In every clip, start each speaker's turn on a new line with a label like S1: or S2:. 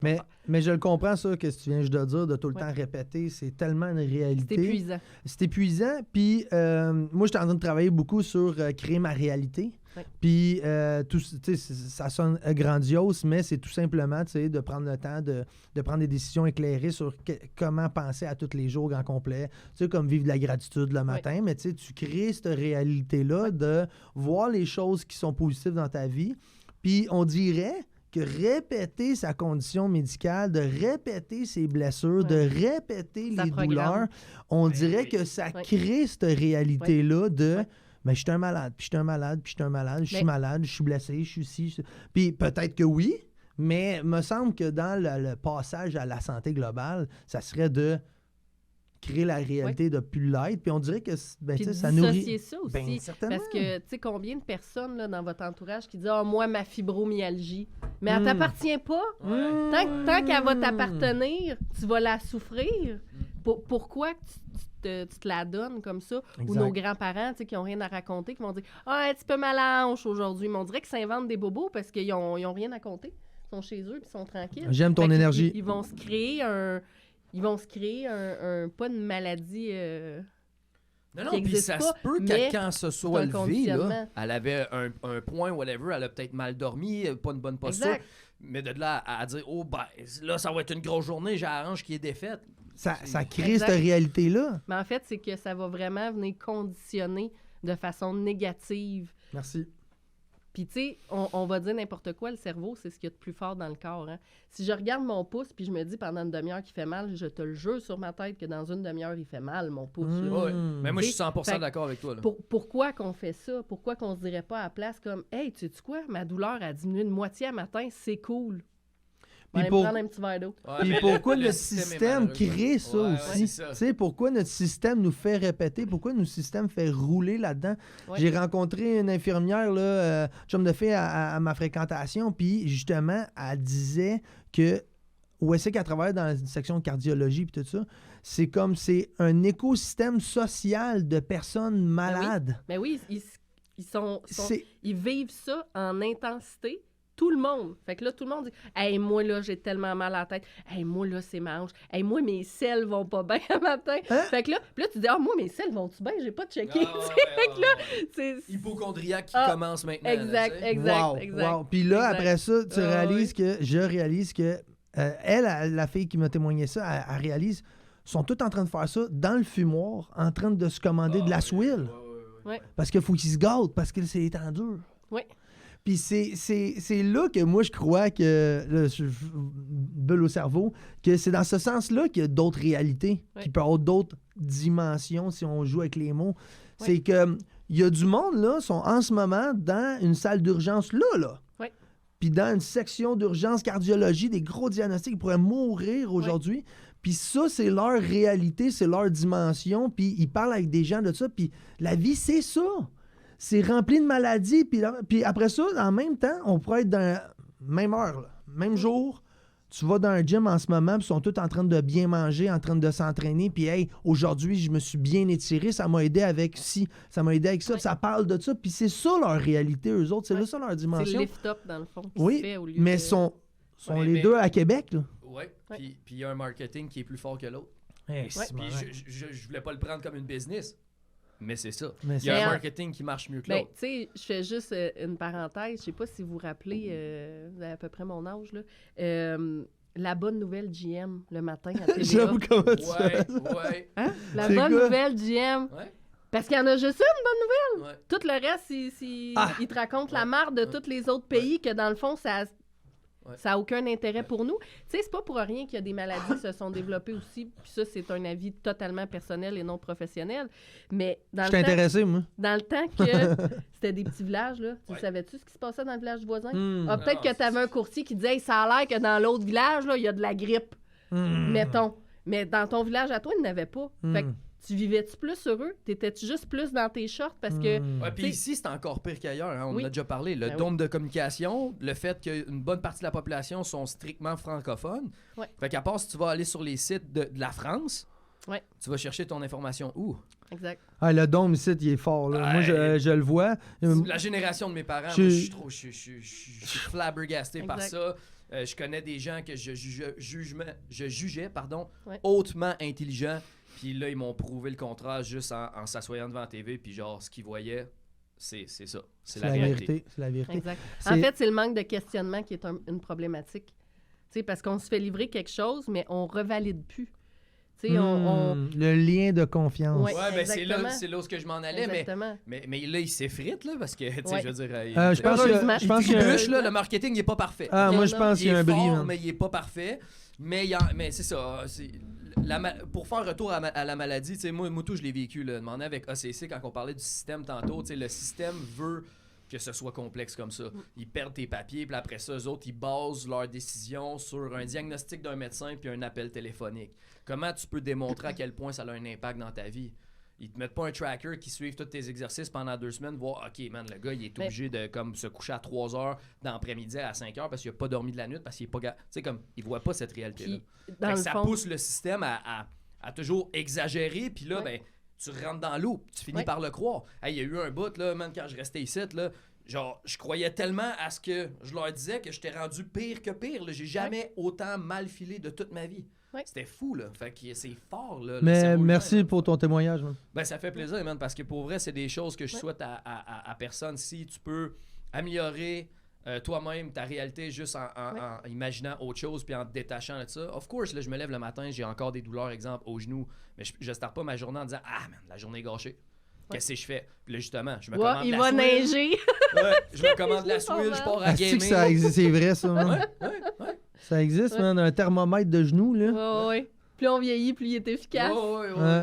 S1: Mais je le comprends, ça, que tu viens juste de dire, de tout le temps répéter, c'est tellement une réalité.
S2: C'est épuisant.
S1: C'est épuisant. Puis moi, j'étais en train de travailler beaucoup sur créer ma réalité.
S2: Ouais.
S1: Puis ça sonne grandiose, mais c'est tout simplement de prendre le temps de prendre des décisions éclairées sur comment penser à tous les jours en complet. Tu sais, comme vivre de la gratitude le matin, mais tu crées cette réalité-là de voir les choses qui sont positives dans ta vie. Puis on dirait que répéter sa condition médicale, de répéter ses blessures, de répéter les douleurs, on dirait que ça crée cette réalité-là de mais je suis un malade, puis je suis un malade, puis je suis un malade, je suis malade, je suis blessé, je suis ci. Puis peut-être que oui, mais il me semble que dans le passage à la santé globale, ça serait de créer la réalité de plus l'être. Puis on dirait que ça nourrit...
S2: Puis ça aussi. Parce que, tu sais, combien de personnes là, dans votre entourage qui disent « Ah, moi, ma fibromyalgie. » Mais elle t'appartient pas. Tant qu'elle va t'appartenir, tu vas la souffrir. Pourquoi tu te la donnes comme ça? Ou nos grands-parents, tu sais, qui n'ont rien à raconter, qui vont dire « Ah, un petit peu mal à la hanche aujourd'hui. » Mais on dirait qu'ils s'inventent des bobos parce qu'ils n'ont rien à compter. Ils sont chez eux puis ils sont tranquilles.
S1: J'aime ton énergie.
S2: Ils vont se créer pas une maladie
S3: non, puis ça se peut que quand se soit levée, là, elle avait un point, whatever, elle a peut-être mal dormi, pas une bonne posture, mais de là à dire, oh, ben, là, ça va être une grosse journée, j'arrange qui est défaite.
S1: Ça crée cette réalité-là.
S2: Mais en fait, c'est que ça va vraiment venir conditionner de façon négative.
S1: Merci.
S2: Puis, tu sais, on va dire n'importe quoi, le cerveau, c'est ce qu'il y a de plus fort dans le corps. Hein. Si je regarde mon pouce, puis je me dis pendant une demi-heure qu'il fait mal, je te le jure sur ma tête que dans une demi-heure, il fait mal, mon pouce.
S3: Mais moi, je suis 100% d'accord avec toi. Là.
S2: Pourquoi qu'on fait ça? Pourquoi qu'on se dirait pas à la place comme « Hey, tu sais quoi? Ma douleur a diminué de moitié à matin, c'est cool. » Puis prendre un petit verre d'eau.
S1: Puis pourquoi notre système crée ça aussi? Tu sais, pourquoi notre système nous fait répéter? Pourquoi notre système fait rouler là-dedans? J'ai rencontré une infirmière, là, chum de fille à ma fréquentation, puis justement, elle disait que où est-ce qu'elle travaille dans la section de cardiologie puis tout ça, c'est comme c'est un écosystème social de personnes malades.
S2: Mais oui, ils vivent ça en intensité. Tout le monde. Fait que là, tout le monde dit « Hey, moi, là, j'ai tellement mal à la tête. Hey, moi, là, c'est ma hanche. Hey, moi, mes selles vont pas bien à matin. Fait que là, tu dis « Ah, moi, mes selles vont-tu bien? J'ai pas checké. » Fait que là, c'est...
S3: Hypochondriaque qui commence maintenant.
S2: Exact.
S1: Wow. Puis là, après ça, je réalise que elle, la fille qui m'a témoigné ça, elle réalise, sont toutes en train de faire ça dans le fumoir, en train de se commander de la swill. Parce qu'il faut qu'ils se gâtent, parce que c'est en dur.
S2: Oui.
S1: Puis c'est là que moi, je crois que, bulle au cerveau, que c'est dans ce sens-là qu'il y a d'autres réalités, qui peuvent avoir d'autres dimensions, si on joue avec les mots. C'est que il y a du monde, là, sont en ce moment dans une salle d'urgence, là. Puis dans une section d'urgence cardiologie, des gros diagnostics, ils pourraient mourir aujourd'hui. Puis ça, c'est leur réalité, c'est leur dimension. Puis ils parlent avec des gens de ça. Puis la vie, c'est ça. C'est rempli de maladies. Puis après ça, en même temps, on pourrait être dans la même heure, là, même jour. Tu vas dans un gym en ce moment, puis ils sont tous en train de bien manger, en train de s'entraîner. Puis, hey, aujourd'hui, je me suis bien étiré, ça m'a aidé avec ci, ça m'a aidé avec ça. Ça parle de ça. Puis c'est ça leur réalité, eux autres. C'est ça leur dimension.
S2: C'est le lift-up, dans le fond, qui se fait au lieu
S1: mais sont les deux à Québec, là.
S3: Oui, puis il y a un marketing qui est plus fort que l'autre. Puis je voulais pas le prendre comme une business. Mais c'est ça. Il y a un marketing qui marche mieux que l'autre.
S2: Tu sais, je fais juste une parenthèse. Je sais pas si vous vous rappelez, vous avez à peu près mon âge, là. La bonne nouvelle GM, le matin à TVA.
S1: J'aime comment tu fais ça.
S2: Hein? La bonne nouvelle GM. Parce qu'il y en a juste une bonne nouvelle. Tout le reste, ils te racontent la marde de tous les autres pays que, dans le fond, ça n'a aucun intérêt pour nous. Tu sais, c'est pas pour rien qu'il y a des maladies qui se sont développées aussi. Puis ça, c'est un avis totalement personnel et non professionnel. Mais dans
S1: je t'ai intéressé, moi.
S2: Dans le temps que c'était des petits villages, là, tu savais-tu ce qui se passait dans le village voisin? Peut-être que tu avais un courtier qui disait hey, ça a l'air que dans l'autre village, il y a de la grippe. Mettons. Mais dans ton village à toi, il n'y en avait pas. Fait que tu vivais-tu plus heureux? T'étais-tu juste plus dans tes shorts? Parce que...
S3: puis ici, c'est encore pire qu'ailleurs. Hein? On en a déjà parlé. Le dôme de communication, le fait qu'une bonne partie de la population sont strictement francophones. Fait qu'à part si tu vas aller sur les sites de la France, tu vas chercher ton information où?
S2: Exact.
S1: Le dôme ici, il est fort. Là. Moi, je le vois.
S3: La génération de mes parents, je suis flabbergasté par ça. Je connais des gens que je jugeais hautement intelligents. Puis là, ils m'ont prouvé le contraire juste en s'assoyant devant la TV. Puis genre, ce qu'ils voyaient, c'est ça. C'est la vérité.
S1: C'est la vérité.
S2: Exact. En fait, c'est le manque de questionnement qui est une problématique. T'sais, parce qu'on se fait livrer quelque chose, mais on revalide plus.
S1: Le lien de confiance.
S3: Ouais, ben c'est là où je m'en allais, mais là, il s'effrite, là, parce que, je veux dire...
S1: je pense que
S3: là, le marketing, il n'est pas parfait.
S1: Moi, je pense qu'il y a un bris.
S3: Mais il n'est pas parfait. Mais c'est ça. Pour faire un retour à la maladie, moi, tout, je l'ai vécu. Là, demandé avec ACC, quand on parlait du système tantôt, le système veut que ce soit complexe comme ça. Ils perdent tes papiers, puis après ça, eux autres, ils basent leurs décisions sur un diagnostic d'un médecin puis un appel téléphonique. Comment tu peux démontrer à quel point ça a un impact dans ta vie? Ils te mettent pas un tracker qui suive tous tes exercices pendant 2 semaines, voir, OK, man, le gars, il est obligé de comme se coucher à 3 heures dans l'après-midi à 5 heures parce qu'il a pas dormi de la nuit, parce qu'il est pas... Tu sais, comme, il voit pas cette réalité-là. Ça pousse le système à toujours exagérer, puis là, tu rentres dans l'eau, tu finis par le croire. Hey, il y a eu un bout, là, man, quand je restais ici, là, genre, je croyais tellement à ce que je leur disais que j'étais rendu pire que pire. Là. J'ai jamais autant mal filé de toute ma vie. C'était fou, là. Fait que c'est fort, là.
S1: Mais merci pour ton témoignage, man.
S3: Ben, ça fait plaisir, man, parce que pour vrai, c'est des choses que je souhaite à personne. Si tu peux améliorer toi-même ta réalité juste en imaginant autre chose puis en te détachant de ça. Of course, là, je me lève le matin, j'ai encore des douleurs, exemple, aux genoux, mais je starte pas ma journée en disant « Ah, man, la journée est gâchée. Qu'est-ce que je fais? » Puis là, justement, je me commande
S2: il va neiger.
S3: Je me commande la Switch, je pars à gamer.
S1: Ça existe, c'est vrai, ça, man. Ça existe, man, un thermomètre de genoux, là.
S2: Oui. Plus on vieillit, plus il est efficace.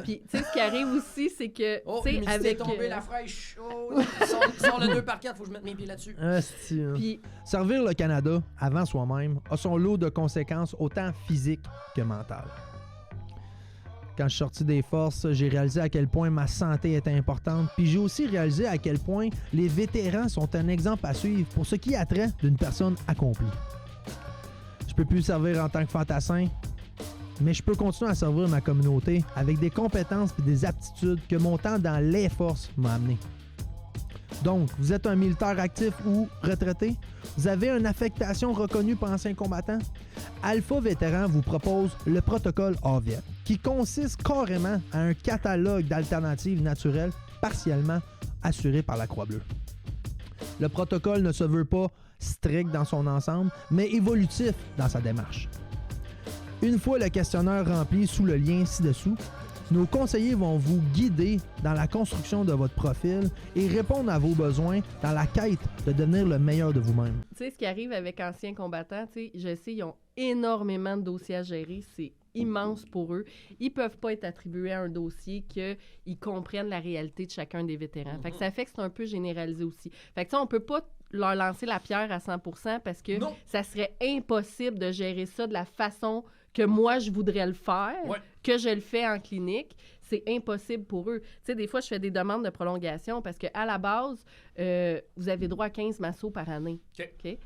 S2: Puis, tu sais, ce qui arrive aussi, c'est que, tu sais, avec...
S3: tombé la fraîche. Sors le 2x4, faut que je mette mes pieds là-dessus.
S1: Puis, servir le Canada avant soi-même a son lot de conséquences autant physiques que mentales. Quand je suis sorti des forces, j'ai réalisé à quel point ma santé était importante, puis j'ai aussi réalisé à quel point les vétérans sont un exemple à suivre pour ce qui a trait d'une personne accomplie. Je peux plus servir en tant que fantassin, mais je peux continuer à servir ma communauté avec des compétences et des aptitudes que mon temps dans les forces m'a amené. Donc, vous êtes un militaire actif ou retraité? Vous avez une affectation reconnue par ancien combattant? Alpha Vétéran vous propose le protocole AVIET, qui consiste carrément à un catalogue d'alternatives naturelles partiellement assuré par la Croix-Bleue. Le protocole ne se veut pas strict dans son ensemble, mais évolutif dans sa démarche. Une fois le questionnaire rempli sous le lien ci-dessous, nos conseillers vont vous guider dans la construction de votre profil et répondre à vos besoins dans la quête de devenir le meilleur de vous-même.
S2: Tu sais, ce qui arrive avec anciens combattants, tu sais, je sais, ils ont énormément de dossiers à gérer. C'est immense pour eux. Ils peuvent pas être attribués à un dossier qu'ils comprennent la réalité de chacun des vétérans. Fait que ça fait que c'est un peu généralisé aussi. Fait que ça, on peut pas leur lancer la pierre à 100% parce que ça serait impossible de gérer ça de la façon que moi, je voudrais le faire, que je le fais en clinique. C'est impossible pour eux. Tu sais, des fois, je fais des demandes de prolongation parce qu'à la base, vous avez droit à 15 massos par année.
S3: OK.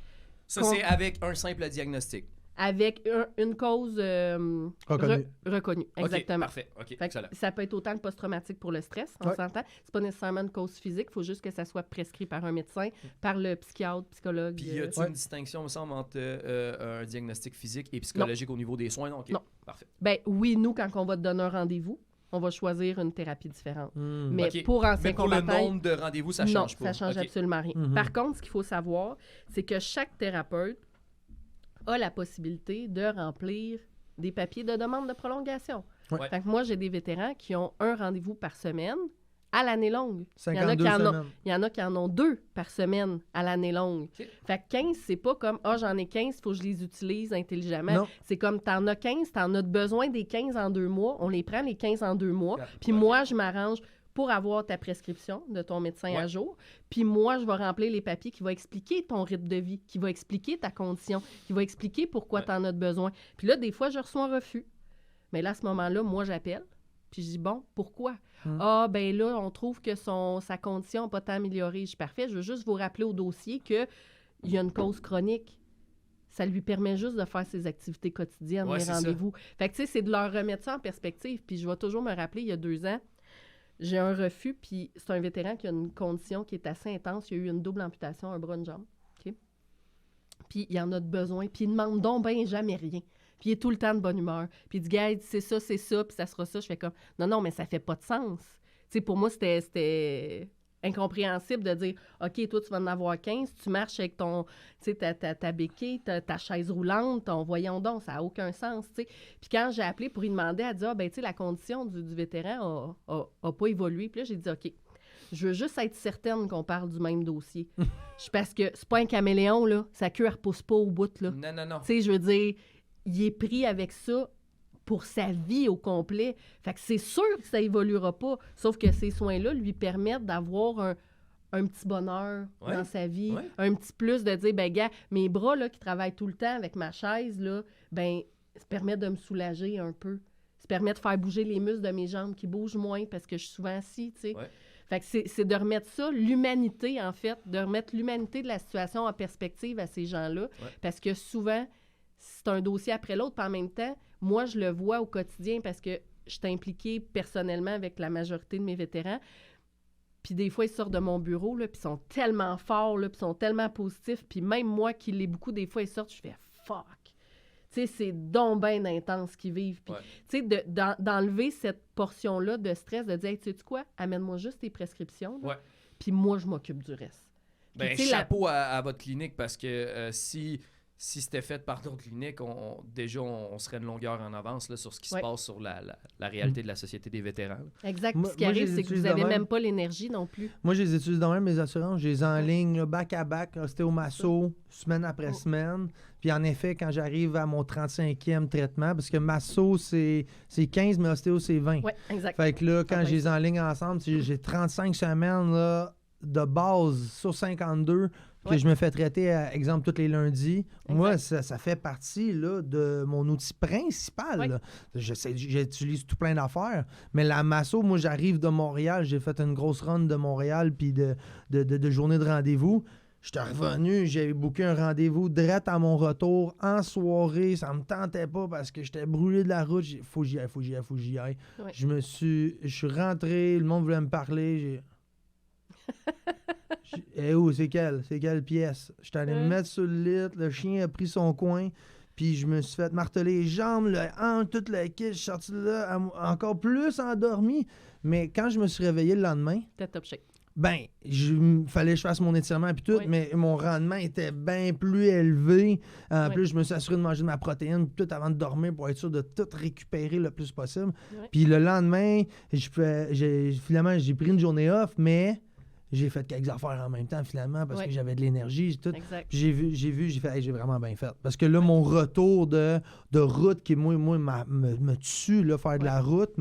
S3: Ça, c'est avec un simple diagnostic.
S2: Avec une cause reconnue. Exactement.
S3: Okay, parfait.
S2: Okay, ça peut être autant le post-traumatique pour le stress, on s'entend. C'est pas nécessairement une cause physique, il faut juste que ça soit prescrit par un médecin, par le psychiatre, psychologue.
S3: Puis y a-t-il une distinction, il me semble, entre un diagnostic physique et psychologique au niveau des soins? Okay.
S2: Non.
S3: Parfait.
S2: Ben oui, nous, quand on va te donner un rendez-vous, on va choisir une thérapie différente. Mais pour anciens combattants...
S3: Mais pour le nombre de rendez-vous, ça change pas?
S2: Non, ça change absolument rien. Par contre, ce qu'il faut savoir, c'est que chaque thérapeute a la possibilité de remplir des papiers de demande de prolongation. Fait que moi, j'ai des vétérans qui ont un rendez-vous par semaine à l'année longue.
S1: 52 semaines.
S2: Il y en a qui en ont 2 par semaine à l'année longue. Fait que 15, c'est pas comme « Ah, j'en ai 15, il faut que je les utilise intelligemment. » C'est comme « T'en as 15, t'en as besoin des 15 en 2 mois. On les prend, les 15 en 2 mois. Puis moi, je m'arrange pour avoir ta prescription de ton médecin à jour. Puis moi, je vais remplir les papiers qui vont expliquer ton rythme de vie, qui vont expliquer ta condition, qui vont expliquer pourquoi tu en as besoin. Puis là, des fois, je reçois un refus. Mais là, à ce moment-là, moi, j'appelle. Puis je dis, bon, pourquoi? Ah, ben là, on trouve que sa condition n'a pas tant amélioré. Je suis parfait. Je veux juste vous rappeler au dossier qu'il y a une cause chronique. Ça lui permet juste de faire ses activités quotidiennes, les rendez-vous. Fait que, tu sais, c'est de leur remettre ça en perspective. Puis je vais toujours me rappeler, il y a 2 ans, j'ai un refus, puis c'est un vétéran qui a une condition qui est assez intense. Il a eu une double amputation, un bras, une jambe. Okay? puis il y en a de besoin, puis il demande donc ben jamais rien. Puis il est tout le temps de bonne humeur. Puis il dit, gars, c'est ça, puis ça sera ça. Je fais comme, non, mais ça fait pas de sens. Tu sais, pour moi, c'était incompréhensible de dire, OK, toi, tu vas en avoir 15, tu marches avec ton, tu sais, ta béquille, ta chaise roulante, ton voyons donc, ça n'a aucun sens, tu sais. Puis quand j'ai appelé pour lui demander, elle dit, ben, tu sais, la condition du vétéran a pas évolué. Puis là, j'ai dit, OK, je veux juste être certaine qu'on parle du même dossier. Parce que c'est pas un caméléon, là. Sa queue, elle repousse pas au bout, là.
S3: Non.
S2: Tu sais, je veux dire, il est pris avec ça pour sa vie au complet. Fait que c'est sûr que ça évoluera pas. Sauf que ces soins-là lui permettent d'avoir un petit bonheur dans sa vie. Ouais. Un petit plus de dire, ben gars, mes bras, là, qui travaillent tout le temps avec ma chaise, là, ben, ça permet de me soulager un peu. Ça permet de faire bouger les muscles de mes jambes qui bougent moins parce que je suis souvent assis, tu sais. Ouais. Fait que c'est de remettre ça, l'humanité, en fait, de remettre l'humanité de la situation en perspective à ces gens-là. Ouais. Parce que souvent, c'est un dossier après l'autre, puis en même temps, moi, je le vois au quotidien parce que je suis impliquée personnellement avec la majorité de mes vétérans. Puis des fois, ils sortent de mon bureau, là, puis ils sont tellement forts, là, puis ils sont tellement positifs. Puis même moi qui l'ai beaucoup, des fois, ils sortent, je fais « fuck ». Tu sais, c'est donc bien intense qu'ils vivent. Puis, tu sais, d'enlever cette portion-là de stress, de dire hey, « tu sais quoi, amène-moi juste tes prescriptions, puis moi, je m'occupe du reste ».
S3: Ben, chapeau à votre clinique parce que si c'était fait par d'autres cliniques, on serait une longueur en avance là, sur ce qui se passe sur la réalité de la Société des vétérans.
S2: Exact. Ce qui arrive, c'est que vous n'avez même pas l'énergie non plus.
S1: Moi, je les utilise dans même mes assurances. Je les enligne back-à-back, ostéo-masso, semaine après semaine. Puis en effet, quand j'arrive à mon 35e traitement, parce que masso, c'est 15, mais ostéo, c'est 20.
S2: Oui, exact.
S1: Fait que là, quand je les enligne ensemble, j'ai 35 semaines là, de base sur 52 que je me fais traiter, exemple, tous les lundis. Exact. Moi, ça fait partie là, de mon outil principal. J'utilise tout plein d'affaires. Mais la masso, moi, j'arrive de Montréal. J'ai fait une grosse run de Montréal puis de journée de rendez-vous. J'étais revenu, j'avais booké un rendez-vous direct à mon retour en soirée. Ça me tentait pas parce que j'étais brûlé de la route. Faut que j'y aille. Ouais. Je suis rentré, le monde voulait me parler. Où? C'est quelle pièce? Je suis allé me mettre sur le lit, le chien a pris son coin, puis je me suis fait marteler les jambes, le hanche, toute la quille, je suis sorti de là encore plus endormi. Mais quand je me suis réveillé le lendemain...
S2: T'es top shape.
S1: Ben, fallait que je fasse mon étirement puis tout, mais mon rendement était bien plus élevé. En plus, je me suis assuré de manger de ma protéine tout avant de dormir pour être sûr de tout récupérer le plus possible. Puis le lendemain, finalement, j'ai pris une journée off, mais... J'ai fait quelques affaires en même temps, finalement, parce que j'avais de l'énergie. Tout. J'ai fait, j'ai vraiment bien fait. Parce que là, mon retour de route qui, moi me tue, là, faire de la route,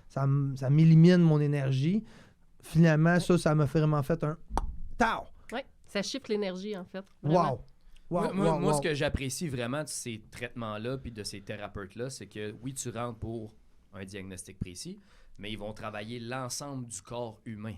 S1: ça m'élimine mon énergie. Finalement, ça m'a vraiment fait un tao!
S2: Oui, ça chiffre l'énergie, en fait.
S1: Wow!
S3: Moi, ce que j'apprécie vraiment de ces traitements-là puis de ces thérapeutes-là, c'est que oui, tu rentres pour un diagnostic précis, mais ils vont travailler l'ensemble du corps humain.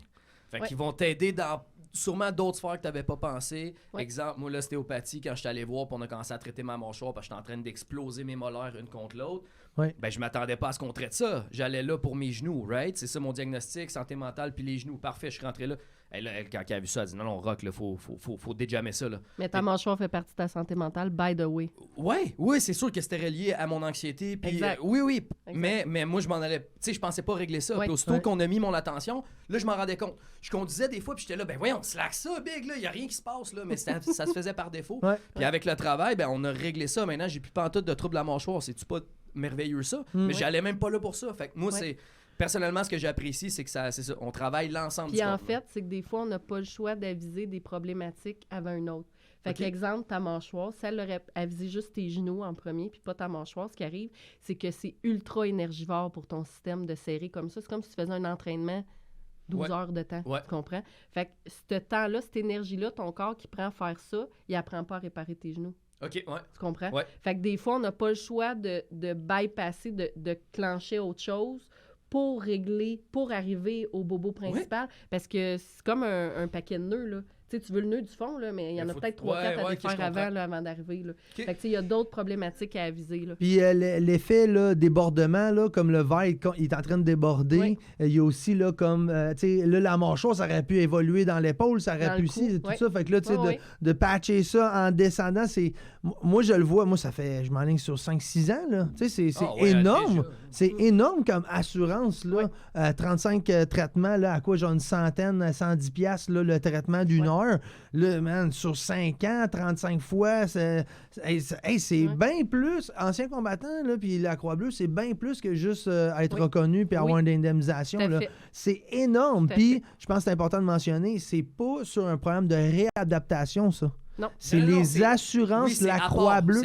S3: Fait qu'ils vont t'aider dans sûrement d'autres sphères que tu n'avais pas pensé. Exemple, moi, l'ostéopathie, quand je suis allé voir pour on a commencé à traiter ma mâchoire parce que j'étais en train d'exploser mes molaires une contre l'autre, ben je m'attendais pas à ce qu'on traite ça. J'allais là pour mes genoux, right? C'est ça mon diagnostic, santé mentale puis les genoux. Parfait, je suis rentré là. Elle, quand elle a vu ça, elle a dit non, Rock, il faut déjammer ça. Là.
S2: Mais ta mâchoire fait partie de ta santé mentale, by the way.
S3: Oui, c'est sûr que c'était relié à mon anxiété. Puis, oui. Mais moi, je m'en allais. Tu sais, je pensais pas régler ça. Puis aussitôt qu'on a mis mon attention, là, je m'en rendais compte. Je conduisais des fois, puis j'étais là, ben voyons, slack ça, big, là, il n'y a rien qui se passe, là. Mais ça se faisait par défaut. Puis avec le travail, ben on a réglé ça. Maintenant, j'ai plus pantoute de troubles à la mâchoire. C'est-tu pas merveilleux ça? Mais j'allais même pas là pour ça. Fait que moi, c'est. Personnellement, ce que j'apprécie, c'est que c'est ça. On travaille l'ensemble du corps.
S2: Puis en fait, c'est que des fois, on n'a pas le choix d'aviser des problématiques avant une autre. Fait que l'exemple, ta mâchoire, si elle aurait avisé juste tes genoux en premier, puis pas ta mâchoire, ce qui arrive, c'est que c'est ultra énergivore pour ton système de serrer comme ça. C'est comme si tu faisais un entraînement 12 heures de temps. Tu comprends? Fait que ce temps-là, cette énergie-là, ton corps qui prend à faire ça, il apprend pas à réparer tes genoux.
S3: OK,
S2: Tu comprends? Fait que des fois, on n'a pas le choix de bypasser, de clencher autre chose pour régler, pour arriver au bobo principal, parce que c'est comme un paquet de nœuds, là. tu veux le nœud du fond, là, mais il y en a peut-être 3-4 à défaire avant d'arriver. Là.
S3: Okay.
S2: Fait que, il y a d'autres problématiques à aviser. Là.
S1: Puis l'effet là, débordement, là, comme le verre il est en train de déborder, il y a aussi là, comme là, la mâchoire, ça aurait pu évoluer dans l'épaule, ça aurait pu aussi, tout ça. Fait que là, de patcher ça en descendant, c'est. Moi, je le vois, ça fait. Je m'enligne sur 5-6 ans, là. C'est énorme. C'est énorme comme assurance, là. 35 traitements, là, à quoi j'ai une centaine, 110$, là, le traitement d'une heure. Là, man, sur 5 ans, 35 fois, c'est bien plus. Ancien combattant, là, puis la Croix-Bleue, c'est bien plus que juste être reconnu puis avoir une indemnisation. Là. C'est énorme. Puis, je pense que c'est important de mentionner, c'est pas sur un programme de réadaptation, ça.
S2: Non.
S1: C'est les assurances, la Croix-Bleue.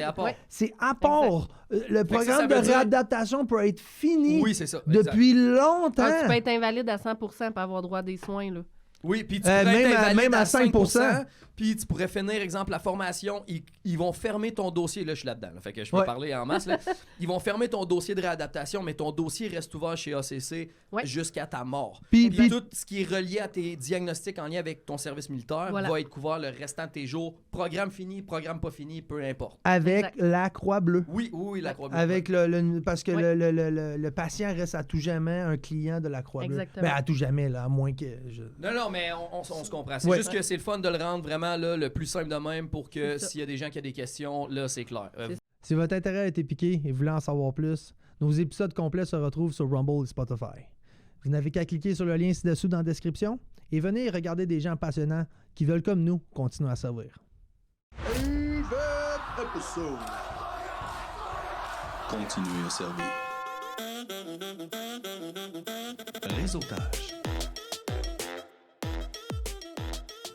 S1: C'est à part. Le programme de réadaptation peut être fini depuis longtemps.
S2: Tu peux être invalide à 100% pour avoir droit à des soins. Là.
S3: Oui, puis tu pourrais être invalide même à 5%. Puis tu pourrais finir, exemple, la formation, ils vont fermer ton dossier. Là, je suis là-dedans, fait que je peux parler en masse. Là. Ils vont fermer ton dossier de réadaptation, mais ton dossier reste ouvert chez ACC jusqu'à ta mort. Puis tout ce qui est relié à tes diagnostics en lien avec ton service militaire va être couvert le restant de tes jours. Programme fini, programme pas fini, peu importe.
S1: Avec la Croix-Bleue.
S3: Oui, la Croix-Bleue.
S1: Avec parce que le patient reste à tout jamais un client de la Croix-Bleue.
S2: Exactement.
S1: Ben, à tout jamais, là, à moins que...
S3: Non, mais on se comprend. C'est juste que c'est le fun de le rendre vraiment là, le plus simple de même pour que s'il y a des gens qui ont des questions, là, c'est clair.
S1: Si votre intérêt a été piqué et vous voulez en savoir plus, nos épisodes complets se retrouvent sur Rumble et Spotify. Vous n'avez qu'à cliquer sur le lien ci-dessous dans la description et venez regarder des gens passionnants qui veulent, comme nous, continuer à servir.
S4: Continuez à servir. Réseautage.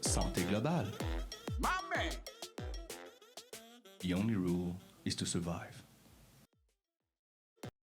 S4: Santé globale. The only rule is to survive.